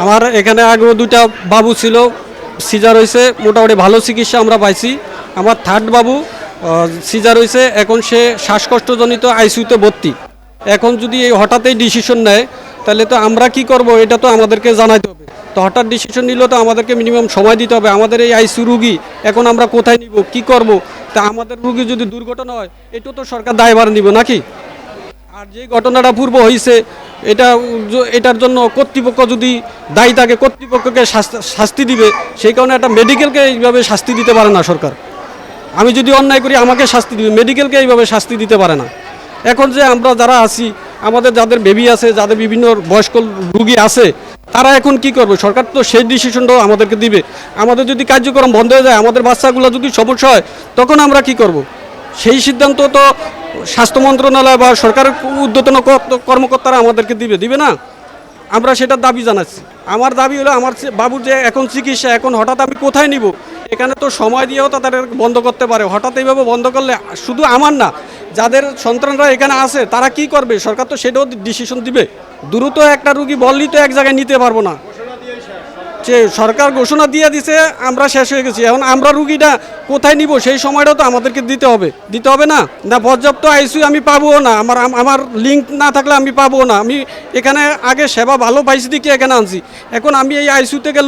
আমার এখানে আগেও দুইটা বাবু ছিল, সিজার হয়েছে, মোটামুটি ভালো চিকিৎসা আমরা পাইছি। আমার থার্ড বাবু সিজার হয়েছে, এখন সে শ্বাসকষ্টজনিত আইসিইউতে ভর্তি। এখন যদি এই হঠাৎই ডিসিশন নেয় তাহলে তো আমরা কি করব, এটা তো আমাদেরকে জানাইতে হবে। তো হঠাৎ ডিসিশন নিলে তো আমাদেরকে মিনিমাম সময় দিতে হবে। আমাদের এই আইসিইউ রুগী এখন আমরা কোথায় নিব, কি করব? তা আমাদের রুগী যদি দুর্ঘটনা হয় এটা তো সরকার দায়ভার নিব নাকি? আর যে ঘটনাটা পূর্ব হয়েছে এটার জন্য কর্তৃপক্ষ যদি দায়ী থাকে, কর্তৃপক্ষকে শাস্তি দিবে। সেই কারণে একটা মেডিকেলকে এইভাবে শাস্তি দিতে পারে না সরকার। আমি যদি অন্যায় করি আমাকে শাস্তি দিবে, মেডিকেলকে এইভাবে শাস্তি দিতে পারে না। এখন যে আমরা যারা আছি, আমাদের যাদের বেবি আছে, যাদের বিভিন্ন বয়স্ক রুগী আছে, তারা এখন কি করবে? সরকার তো সেই ডিসিশনটাও আমাদেরকে দিবে। আমাদের যদি কার্যক্রম বন্ধ হয়ে যায়, আমাদের বাচ্চাগুলো যদি সমস্যা হয়, তখন আমরা কি করব? সেই সিদ্ধান্ত তো স্বাস্থ্য মন্ত্রণালয় বা সরকারের ঊর্ধ্বতন কর্মকর্তারা আমাদেরকে দিবে না? আমরা সেটার দাবি জানাচ্ছি। আমার দাবি হলো আমার বাবুর যে এখন চিকিৎসা, এখন হঠাৎ আমি কোথায় নিব? এখানে তো সময় দিয়েও তাদের বন্ধ করতে পারে। হঠাৎ এইভাবে বন্ধ করলে শুধু আমার না, যাদের সন্তানরা এখানে আছে তারা কি করবে? সরকার তো সেটাও ডিসিশন দিবে। দ্রুত একটা রুগী বললেই তো এক জায়গায় নিতে পারবো না। যে সরকার ঘোষণা দিয়ে দিছে, আমরা শেষ হয়ে গেছি। এখন আমরা রুগীটা কোথায় নিব সেই সময়টাও তো আমাদেরকে দিতে হবে না? না পর্যাপ্ত আইসিইউ আমি পাবো না, আমার লিঙ্ক না থাকলে আমি পাবো না। আমি এখানে আগে সেবা ভালো পাইছি দিকে এখানে আনছি, এখন আমি এই আইসিইউ থেকে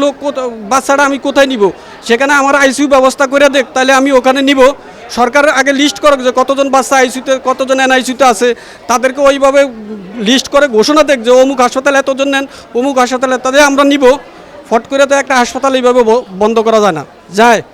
বাচ্চাটা আমি কোথায় নিব? সেখানে আমার আইসিইউ ব্যবস্থা করে দেখ, তাহলে আমি ওখানে নিব। সরকার আগে লিস্ট করুক যে কতজন বাচ্চা আইসিইউতে, কতজন এনআইসিইউতে আছে, তাদেরকে ওইভাবে লিস্ট করে ঘোষণা দেখ যে অমুক হাসপাতালে এতজন নেন, অমুক হাসপাতালে, তাদের আমরা নিব। ফট করে তো একটা হাসপাতাল এইভাবে বন্ধ করা যায় না।